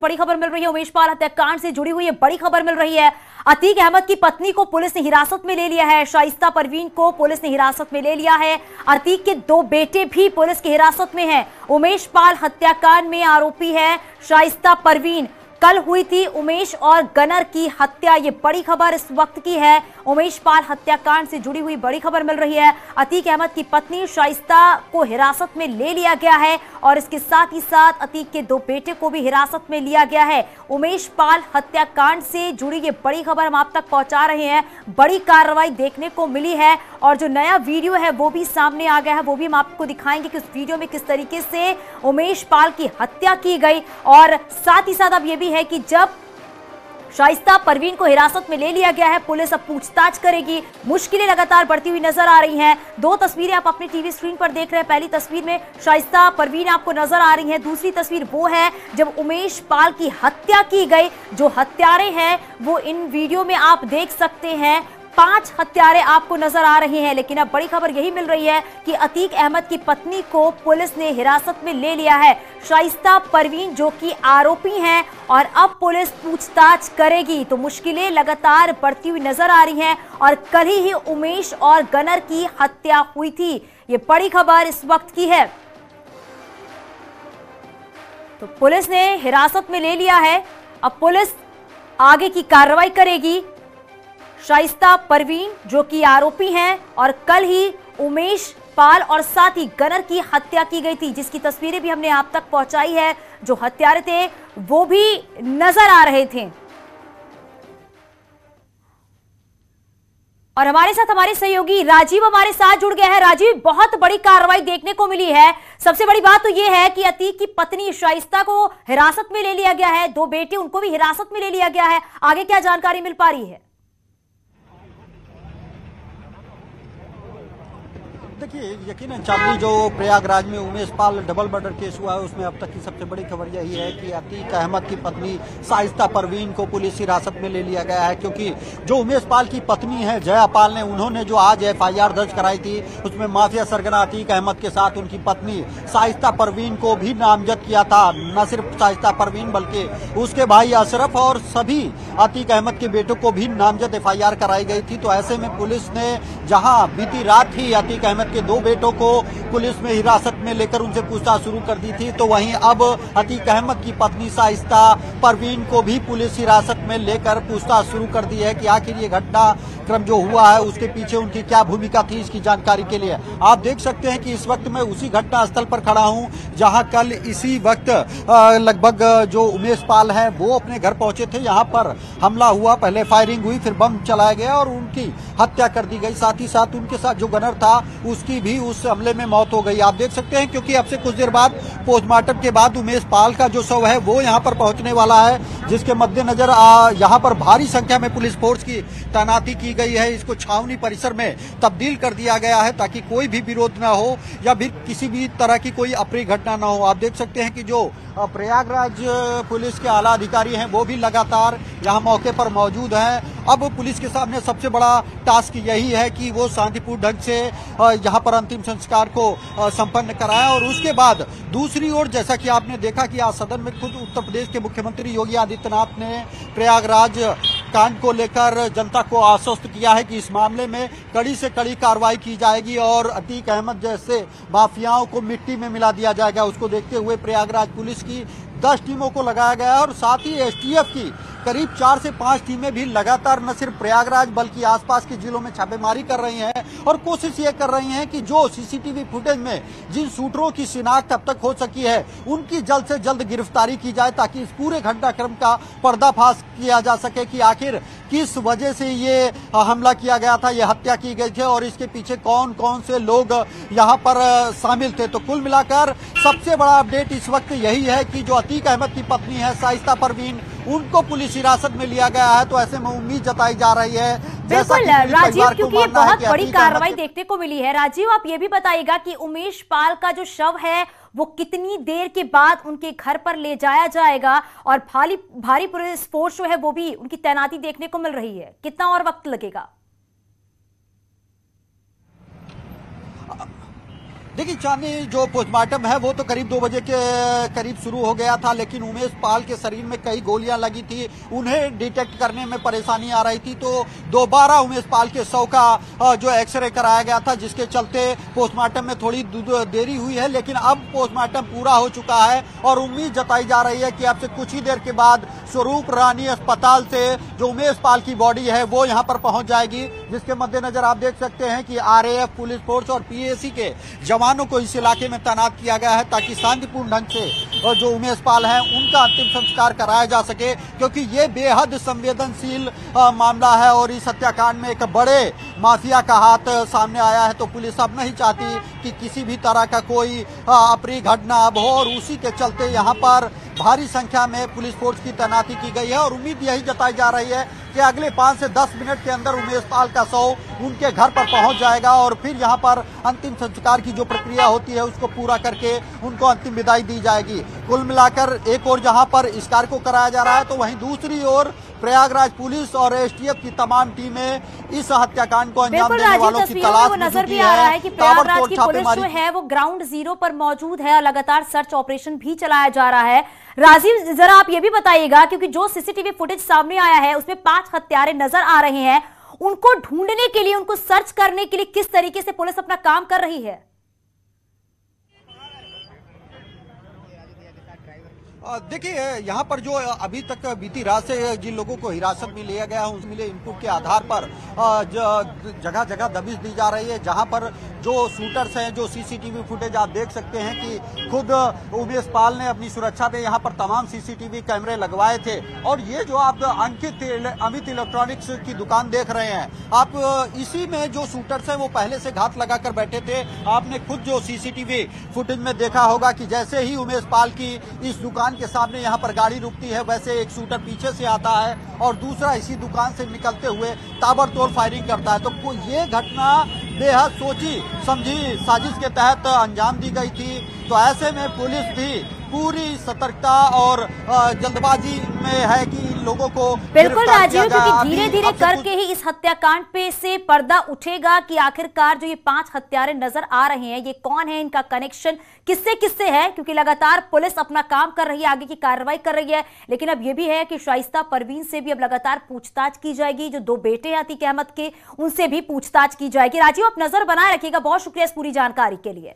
बड़ी खबर मिल रही है। उमेश पाल हत्याकांड से जुड़ी हुई है बड़ी खबर मिल रही है। अतीक अहमद की पत्नी को पुलिस ने हिरासत में ले लिया है। शाइस्ता परवीन को पुलिस ने हिरासत में ले लिया है। अतीक के 2 बेटे भी पुलिस की हिरासत में हैं। उमेश पाल हत्याकांड में आरोपी है शाइस्ता परवीन। कल हुई थी उमेश और गनर की हत्या। ये बड़ी खबर इस वक्त की है। उमेश पाल हत्याकांड से जुड़ी हुई बड़ी खबर मिल रही है। अतीक अहमद की पत्नी शाइस्ता को हिरासत में ले लिया गया है और इसके साथ ही साथ अतीक के 2 बेटे को भी हिरासत में लिया गया है। उमेश पाल हत्याकांड से जुड़ी ये बड़ी खबर हम आप तक पहुंचा रहे हैं। बड़ी कार्रवाई देखने को मिली है और जो नया वीडियो है वो भी सामने आ गया है, वो भी हम आपको दिखाएंगे कि उस वीडियो में किस तरीके से उमेश पाल की हत्या की गई। और साथ ही साथ अब ये भी है कि जब शाइस्ता परवीन को हिरासत में ले लिया गया है, पुलिस अब पूछताछ करेगी। मुश्किलें लगातार बढ़ती हुई नजर आ रही हैं। 2 तस्वीरें आप अपनी टीवी स्क्रीन पर देख रहे हैं। पहली तस्वीर में शाइस्ता परवीन आपको नजर आ रही है। दूसरी तस्वीर वो है जब उमेश पाल की हत्या की गई। जो हत्यारे हैं वो इन वीडियो में आप देख सकते हैं। 5 हत्यारे आपको नजर आ रहे हैं। लेकिन अब बड़ी खबर यही मिल रही है कि अतीक अहमद की पत्नी को पुलिस ने हिरासत में ले लिया है। शाइस्ता परवीन जो कि आरोपी हैं और अब पुलिस पूछताछ करेगी। तो मुश्किलें लगातार बढ़ती हुई नजर आ रही हैं और कल ही उमेश और गनर की हत्या हुई थी। ये बड़ी खबर इस वक्त की है। तो पुलिस ने हिरासत में ले लिया है। अब पुलिस आगे की कार्रवाई करेगी। शाइस्ता परवीन जो कि आरोपी हैं और कल ही उमेश पाल और साथ ही गनर की हत्या की गई थी, जिसकी तस्वीरें भी हमने आप तक पहुंचाई है। जो हत्यारे थे वो भी नजर आ रहे थे। और हमारे साथ हमारे सहयोगी राजीव हमारे साथ जुड़ गया है। राजीव, बहुत बड़ी कार्रवाई देखने को मिली है। सबसे बड़ी बात तो यह है कि अतीक की पत्नी शाइस्ता को हिरासत में ले लिया गया है। 2 बेटे उनको भी हिरासत में ले लिया गया है। आगे क्या जानकारी मिल पा रही है? देखिए, यकीनन चांदनी, जो प्रयागराज में Umesh Pal double murder case हुआ है उसमें अब तक की सबसे बड़ी खबर यही है कि अतीक अहमद की पत्नी शाइस्ता परवीन को पुलिस हिरासत में ले लिया गया है। क्योंकि जो उमेश पाल की पत्नी है जया पाल ने, उन्होंने जो आज FIR दर्ज कराई थी उसमें माफिया सरगना अतीक अहमद के साथ उनकी पत्नी शाइस्ता परवीन को भी नामजद किया था। न सिर्फ शाइस्ता परवीन बल्कि उसके भाई अशरफ और सभी अतीक अहमद के बेटों को भी नामजद FIR कराई गई थी। तो ऐसे में पुलिस ने जहां बीती रात ही अतीक अहमद के 2 बेटों को पुलिस में हिरासत में लेकर उनसे पूछताछ शुरू कर दी थी, तो वहीं अब अतीक अहमद की पत्नी शाइस्ता परवीन को भी पुलिस हिरासत में लेकर पूछताछ शुरू कर दी है कि आखिर ये घटनाक्रम जो हुआ है उसके पीछे उनकी क्या भूमिका थी। इसकी जानकारी के लिए आप देख सकते हैं कि इस वक्त मैं उसी घटना स्थल पर खड़ा हूं जहां कल इसी वक्त लगभग जो उमेश पाल है वो अपने घर पहुंचे थे। यहाँ पर हमला हुआ, पहले फायरिंग हुई, फिर बम चलाया गया और उनकी हत्या कर दी गई। साथ ही साथ उनके साथ जो गनर था उसकी भी उस हमले में मौत हो गई। आप देख सकते हैं क्योंकि अब से कुछ देर बाद पोस्टमार्टम के बाद उमेश पाल का जो शव है वो यहाँ पर पहुंचने वाला है, जिसके मद्देनजर यहाँ पर भारी संख्या में पुलिस फोर्स की तैनाती की गई है। इसको छावनी परिसर में तब्दील कर दिया गया है ताकि कोई भी विरोध न हो या फिर किसी भी तरह की कोई अप्रिय घटना न हो। आप देख सकते हैं कि जो प्रयागराज पुलिस के आला अधिकारी हैं वो भी लगातार यहाँ मौके पर मौजूद हैं। अब पुलिस के सामने सबसे बड़ा टास्क यही है कि वो शांतिपूर्ण ढंग से यहाँ पर अंतिम संस्कार को संपन्न कराएं और उसके बाद दूसरी ओर जैसा कि आपने देखा कि आज सदन में खुद उत्तर प्रदेश के मुख्यमंत्री योगी आदित्यनाथ ने प्रयागराज कांड को लेकर जनता को आश्वस्त किया है कि इस मामले में कड़ी से कड़ी कार्रवाई की जाएगी और अतीक अहमद जैसे माफियाओं को मिट्टी में मिला दिया जाएगा। उसको देखते हुए प्रयागराज पुलिस की 10 टीमों को लगाया गया है और साथ ही STF की करीब 4 से 5 टीमें भी लगातार न सिर्फ प्रयागराज बल्कि आसपास के जिलों में छापेमारी कर रही हैं और कोशिश ये कर रही हैं कि जो CCTV फुटेज में जिन शूटरों की शिनाख्त अब तक हो सकी है उनकी जल्द से जल्द गिरफ्तारी की जाए ताकि इस पूरे घटनाक्रम का पर्दाफाश किया जा सके कि आखिर किस वजह से ये हमला किया गया था, ये हत्या की गई थी और इसके पीछे कौन कौन से लोग यहाँ पर शामिल थे। तो कुल मिलाकर सबसे बड़ा अपडेट इस वक्त यही है कि जो अतीक अहमद की पत्नी है शाइस्ता परवीन, उनको पुलिस हिरासत में लिया गया है। तो ऐसे में उम्मीद जताई जा रही है बिल्कुल राजीव, क्योंकि ये बहुत बड़ी कार्रवाई देखने को मिली है। राजीव, आप ये भी बताइएगा कि उमेश पाल का जो शव है वो कितनी देर के बाद उनके घर पर ले जाया जाएगा और भारी पुलिस फोर्स जो है वो भी उनकी तैनाती देखने को मिल रही है, कितना और वक्त लगेगा? देखिए चांदनी, जो पोस्टमार्टम है वो तो करीब 2 बजे के करीब शुरू हो गया था, लेकिन उमेश पाल के शरीर में कई गोलियां लगी थी, उन्हें डिटेक्ट करने में परेशानी आ रही थी, तो दोबारा उमेश पाल के शव का जो एक्सरे कराया गया था, जिसके चलते पोस्टमार्टम में थोड़ी देरी हुई है। लेकिन अब पोस्टमार्टम पूरा हो चुका है और उम्मीद जताई जा रही है कि अब से कुछ ही देर के बाद स्वरूप रानी अस्पताल से जो उमेश पाल की बॉडी है वो यहाँ पर पहुंच जाएगी, जिसके मद्देनजर आप देख सकते हैं कि आरएएफ, पुलिस फोर्स और पीएसी के जवानों को इस इलाके में तैनात किया गया है, ताकि शांतिपूर्ण ढंग से और जो उमेश पाल है उनका अंतिम संस्कार कराया जा सके, क्योंकि ये बेहद संवेदनशील मामला है और इस हत्याकांड में एक बड़े माफिया का हाथ सामने आया है। तो पुलिस अब नहीं चाहती कि किसी भी तरह का कोई अप्रिय घटना अब हो, और उसी के चलते यहाँ पर भारी संख्या में पुलिस फोर्स की तैनाती की गई है और उम्मीद यही जताई जा रही है कि अगले 5 से 10 मिनट के अंदर उमेश पाल का शव उनके घर पर पहुंच जाएगा और फिर यहां पर अंतिम संस्कार की जो प्रक्रिया होती है उसको पूरा करके उनको अंतिम विदाई दी जाएगी। कुल मिलाकर एक और जहां पर इस कार्य को कराया जा रहा है, तो वहीं दूसरी ओर प्रयागराज पुलिस और एसटीएफ की तमाम टीमें इस हत्याकांड को अंजाम देने वालों की तलाश में नजर भी आ रहा है कि प्रयागराज की पुलिस जो है वो ग्राउंड जीरो पर मौजूद है, लगातार सर्च ऑपरेशन भी चलाया जा रहा है। राजीव, जरा आप ये भी बताइएगा, क्योंकि जो सीसीटीवी फुटेज सामने आया है उसमें 5 हत्यारे नजर आ रहे हैं, उनको ढूंढने के लिए, उनको सर्च करने के लिए किस तरीके से पुलिस अपना काम कर रही है? देखिए यहाँ पर जो अभी तक बीती रात से जिन लोगों को हिरासत में लिया गया है, उसमें मिले इनपुट के आधार पर जगह जगह दबिश दी जा रही है, जहाँ पर जो शूटर्स हैं, जो सीसीटीवी फुटेज आप देख सकते हैं कि खुद उमेश पाल ने अपनी सुरक्षा पे यहाँ पर तमाम सीसीटीवी कैमरे लगवाए थे। और ये जो आप अमित इलेक्ट्रॉनिक्स की दुकान देख रहे हैं, आप इसी में जो शूटर्स हैं वो पहले से घात लगाकर बैठे थे। आपने खुद जो सीसीटीवी फुटेज में देखा होगा कि जैसे ही उमेश पाल की इस दुकान के सामने यहाँ पर गाड़ी रुकती है, वैसे एक शूटर पीछे से आता है और दूसरा इसी दुकान से निकलते हुए ताबड़तोड़ फायरिंग करता है। तो ये घटना बेहद सोची समझी साजिश के तहत अंजाम दी गई थी। तो ऐसे में पुलिस भी पूरी सतर्कता और जल्दबाजी में है कि लोगों को बिल्कुल राजीव, क्योंकि धीरे धीरे करके ही इस हत्याकांड पे से पर्दा उठेगा कि आखिरकार जो ये 5 हत्यारे नजर आ रहे हैं ये कौन है, इनका कनेक्शन किससे किससे है, क्योंकि लगातार पुलिस अपना काम कर रही है, आगे की कार्रवाई कर रही है। लेकिन अब ये भी है कि शाइस्ता परवीन से भी अब लगातार पूछताछ की जाएगी, जो 2 बेटे हैं अतीक अहमद के, उनसे भी पूछताछ की जाएगी। राजीव, आप नजर बनाए रखिएगा। बहुत शुक्रिया इस पूरी जानकारी के लिए।